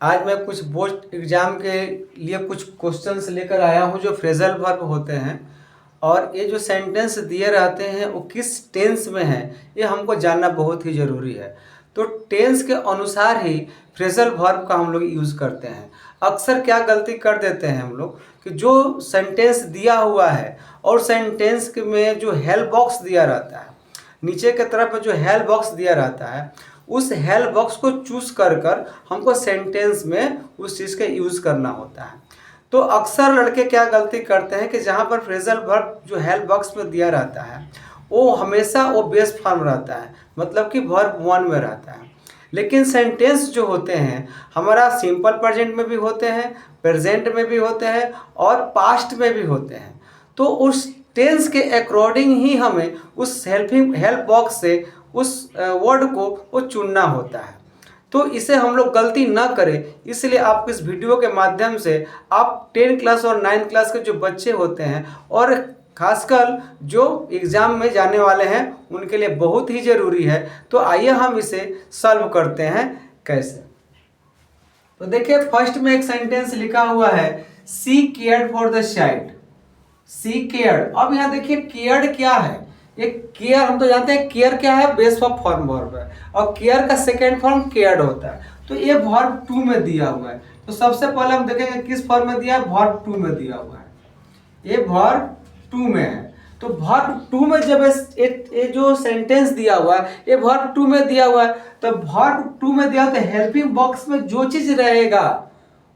आज मैं कुछ बोर्ड एग्जाम के लिए कुछ क्वेश्चंस लेकर आया हूँ जो फ्रेजल वर्ब होते हैं। और ये जो सेंटेंस दिए रहते हैं वो किस टेंस में है ये हमको जानना बहुत ही ज़रूरी है। तो टेंस के अनुसार ही फ्रेजल वर्ब का हम लोग यूज़ करते हैं। अक्सर क्या गलती कर देते हैं हम लोग कि जो सेंटेंस दिया हुआ है और सेंटेंस में जो हेल्प बॉक्स दिया रहता है, नीचे की तरफ में जो हेल्प बॉक्स दिया रहता है, उस हेल्प बॉक्स को चूज कर कर हमको सेंटेंस में उस चीज़ का यूज़ करना होता है। तो अक्सर लड़के क्या गलती करते हैं कि जहाँ पर फ्रेजल वर्ब जो हेल्प बॉक्स में दिया रहता है वो हमेशा वो बेस फॉर्म रहता है, मतलब कि वर्ब वन में रहता है। लेकिन सेंटेंस जो होते हैं हमारा सिंपल प्रेजेंट में भी होते हैं, प्रेजेंट में भी होते हैं और पास्ट में भी होते हैं। तो उस टेंस के अकॉर्डिंग ही हमें उस हेल्प बॉक्स से उस वर्ड को वो चुनना होता है। तो इसे हम लोग गलती ना करें, इसलिए आपको इस वीडियो के माध्यम से आप 10 क्लास और 9 क्लास के जो बच्चे होते हैं और खासकर जो एग्ज़ाम में जाने वाले हैं उनके लिए बहुत ही ज़रूरी है। तो आइए हम इसे सॉल्व करते हैं कैसे। तो देखिए फर्स्ट में एक सेंटेंस लिखा हुआ है, she cared for the child. She cared. अब यहाँ देखिए केयर्ड क्या है। ये केयर हम तो जानते हैं, केयर क्या है, बेस ऑफ फॉर्म वर्ब है और केयर का सेकेंड फॉर्म केयर्ड होता है। तो ये वर्ब टू में दिया हुआ है। तो सबसे पहले हम देखेंगे किस फॉर्म में दिया है, वर्ब टू में दिया हुआ है। ये वर्ब टू में है। तो वर्ब टू में जब ये जो सेंटेंस दिया हुआ है ये वर्ब टू में दिया हुआ है, तो वर्ब टू में दिया हुआ तो हेल्पिंग बॉक्स में जो चीज रहेगा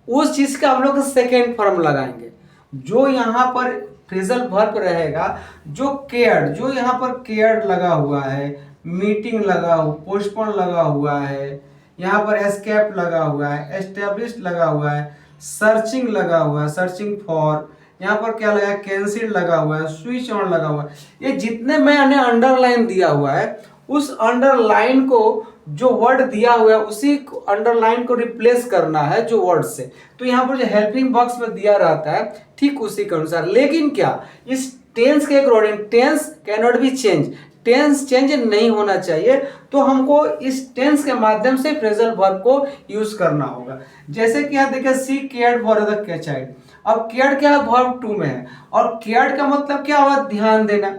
उस चीज का हम लोग सेकेंड फॉर्म लगाएंगे। जो यहाँ पर फ्रेजल वर्ब रहेगा, जो केयर्ड, जो यहाँ पर केयर्ड लगा हुआ है, मीटिंग लगा हुआ, पोस्टपोन लगा हुआ है, यहाँ पर एस्केप लगा हुआ है, एस्टेब्लिश लगा हुआ है, सर्चिंग लगा हुआ है, सर्चिंग फॉर, यहाँ पर क्या लगा है, कैंसिल लगा हुआ है, स्विच ऑन लगा हुआ है। ये जितने मैंने अंडरलाइन दिया हुआ है उस अंडरलाइन को जो वर्ड दिया हुआ है उसी अंडरलाइन को रिप्लेस करना है जो वर्ड से। तो यहाँ पर जो हेल्पिंग बॉक्स में दिया रहता है ठीक उसी के अनुसार। लेकिन क्या इस टेंस के according tense can not be change, tense change नहीं होना चाहिए। तो हमको इस टेंस के माध्यम से फ्रेजल वर्ब को यूज करना होगा। जैसे कि यहाँ देखिए सी केयर्ड फॉर द चाइल्ड। अब केयर्ड क्या है, वर्ब टू में है और केयर्ड का मतलब क्या हुआ, ध्यान देना।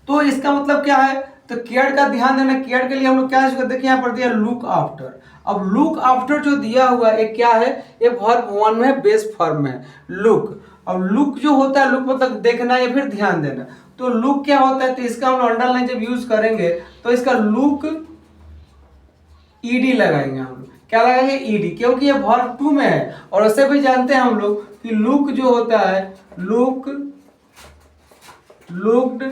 तो इसका मतलब क्या है, तो केयर का ध्यान देना। केयर के लिए हम लोग क्या देखिए यहाँ पर दिया लुक आफ्टर। अब लुक आफ्टर जो दिया हुआ है क्या है, ये वर्ब वन में बेस फॉर्म में लुक। अब लुक जो होता है, लुक मतलब देखना या फिर ध्यान देना। तो लुक क्या होता है, तो इसका हम अंडरलाइन जब यूज करेंगे तो इसका लुक ईडी लगाएंगे हम लोग। क्या लगाएंगे, ईडी, क्योंकि ये वर्ब टू में है। और ऐसे भी जानते हैं हम लोग कि लुक जो होता है, लुक, लुक्ड,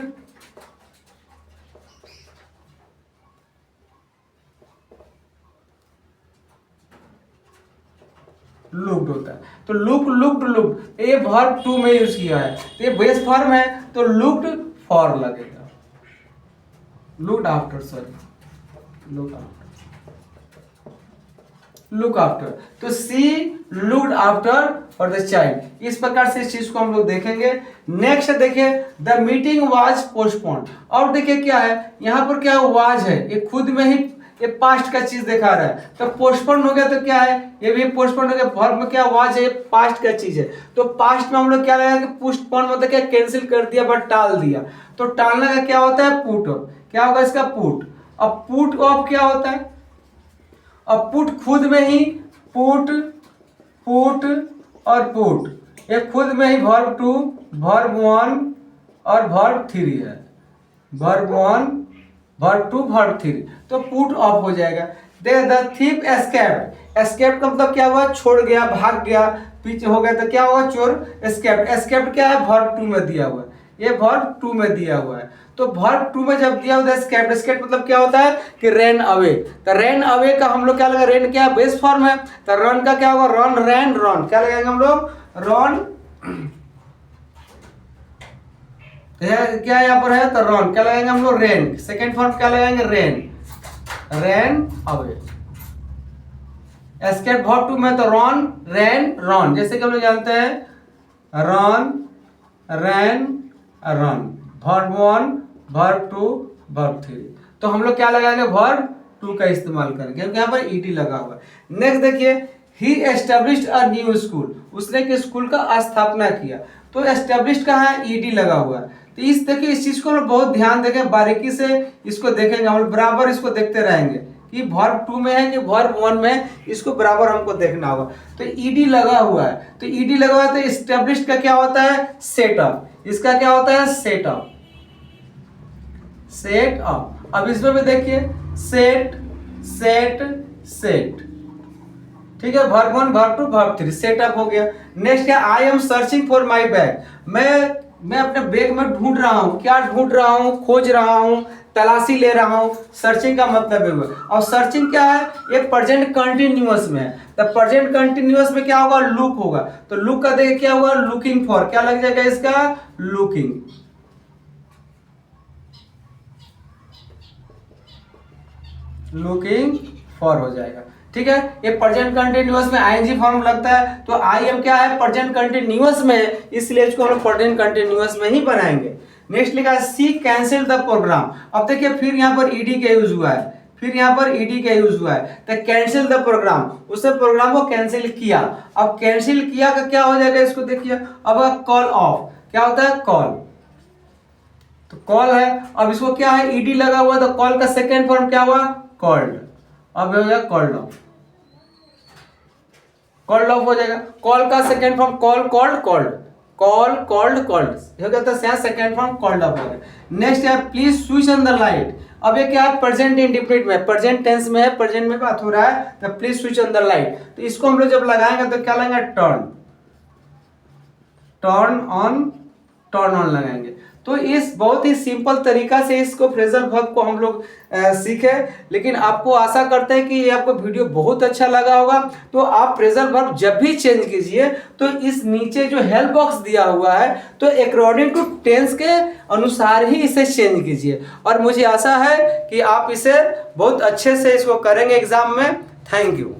लुक्ड होता है। तो लुक, लुक्ड, लुक्ड ये वर्ब टू में यूज किया है। तो ये बेस फॉर्म है तो लुक्ड फॉर लगेगा, looked after, sorry look after, look after. तो she looked after for the child. इस प्रकार से इस चीज को हम लोग देखेंगे। नेक्स्ट देखिए द मीटिंग वाज पोस्टपोन्ड। और देखिए क्या है, यहाँ पर क्या वाज है, ये खुद में ही ये पास्ट का चीज दिखा रहा है। तो पोस्टपोन हो गया तो क्या है, ये भी पोस्टपोन हो गया। वर्ब में क्या वाज है, पास्ट का चीज है। तो पास्ट में हम लोग क्या लगाएंगे, पोस्टपोन मतलब क्या, कैंसिल कर दिया, बट टाल दिया। तो टालने का क्या होता है, पुट। क्या होगा इसका, पुट। अब पुट ऑफ क्या होता है, अब पुट खुद में ही पुट, पुट और पुट, ये खुद में ही वर्ब टू, वर्ब वन और वर्ब थ्री है। Verb one, verb two, verb three. तो पुट ऑफ हो जाएगा। देख द थीफ एस्केप्ड। एस्केप्ड का मतलब क्या हुआ, छोड़ गया, भाग गया, पीछे हो गया तो क्या हुआ, चोर। एस्केप्ड, एस्केप्ड क्या है, वर्ब टू में दिया हुआ है, ये वर्ब टू में दिया हुआ है। तो वर्ब टू में जब दिया हुआ है एस्केप्ड, एस्केप्ड मतलब क्या होता है कि रन अवे। तो रन अवे का हम लोग क्या लगा, रन क्या बेस फॉर्म है। तो रन का क्या होगा, रन, रैन, रन। क्या लगाएंगे हम लोग, रन। क्या यहाँ पर है, तो रन। क्या लगाएंगे हम लोग, रेन। सेकेंड फॉर्म क्या लगाएंगे, ran, ran away. Escape verb two में तो रन, रैन, रन। जैसे कि हम लोग जानते हैं run, ran, run. Verb one, verb two, verb three. तो हम लोग क्या लगाएंगे, वर्ब टू का इस्तेमाल करेंगे क्योंकि यहाँ पर ईटी लगा हुआ है। नेक्स्ट देखिए ही एस्टेब्लिश्ड अ न्यू स्कूल, उसने एक स्कूल का स्थापना किया। तो एस्टेब्लिश्ड का है ईडी लगा हुआ है। तो इस देखिए इस चीज को हम बहुत ध्यान देंगे, बारीकी से इसको देखेंगे, हम बराबर इसको देखते रहेंगे कि वर्ब 2 में है कि वर्ब 1 में है, इसको बराबर हमको देखना होगा। तो ईडी लगा हुआ है, तो ईडी लगा हुआ है तो एस्टेब्लिश्ड का क्या होता है? सेटअप। इसका क्या होता है? सेटअप। सेटअप। अब इसमें भी देखिए सेट सेट सेट, ठीक है, वर्ब 1 वर्ब 2 वर्ब 3, सेटअप हो गया। नेक्स्ट है I am searching for my bag, मैं अपने बैग में ढूंढ रहा हूं। क्या ढूंढ रहा हूं? खोज रहा हूं, तलाशी ले रहा हूं। सर्चिंग का मतलब है वो, और सर्चिंग क्या है? ये प्रेजेंट कंटिन्यूअस में है। तो प्रेजेंट कंटिन्यूअस में क्या होगा? लुक होगा। तो लुक का देखिए क्या होगा? लुकिंग फॉर, क्या लग जाएगा इसका? लुकिंग। लुकिंग फॉर हो जाएगा, ठीक है। ये प्रेजेंट कंटिन्यूअस में आईएनजी फॉर्म लगता है, तो आई एम क्या है? प्रेजेंट कंटिन्यूअस में है, इसलिए इसको हम प्रेजेंट कंटिन्यूअस में ही बनाएंगे। नेक्स्ट लिखा है सी कैंसिल द प्रोग्राम। अब देखिए फिर यहाँ पर ईडी का यूज हुआ है, फिर यहाँ पर ईडी का यूज हुआ है। तो कैंसिल द प्रोग्राम, उसने प्रोग्राम को कैंसिल किया। अब कैंसिल किया का क्या हो जाएगा? इसको देखिए, अब कॉल ऑफ, क्या होता है? कॉल। तो कॉल है, अब इसको क्या है? ईडी लगा हुआ, तो कॉल का सेकेंड फॉर्म क्या हुआ? कॉल्ड। अब हो जाएगा कॉल्ड ऑफ, कॉल्ड ऑफ हो जाएगा। कॉल का second form call, called, called, call, called, called हो गया, तो सेकेंड फॉर्म कॉल्ड ऑफ हो गया। नेक्स्ट है please switch on the light. अब ये क्या है? प्रेजेंट इंडेफिनिट में, प्रेजेंट टेंस में है, प्रेजेंट में बात हो रहा है, तो please switch on the light. तो इसको हम लोग जब लगाएंगे तो क्या लगाएंगे? Turn, turn on, turn on लगाएंगे। तो इस बहुत ही सिंपल तरीका से इसको फ्रेजल वर्ब को हम लोग सीखे। लेकिन आपको आशा करते हैं कि ये आपको वीडियो बहुत अच्छा लगा होगा। तो आप फ्रेजल वर्ब जब भी चेंज कीजिए तो इस नीचे जो हेल्प बॉक्स दिया हुआ है, तो अकॉर्डिंग टू टेंस के अनुसार ही इसे चेंज कीजिए। और मुझे आशा है कि आप इसे बहुत अच्छे से इसको करेंगे एग्जाम में। Thank you.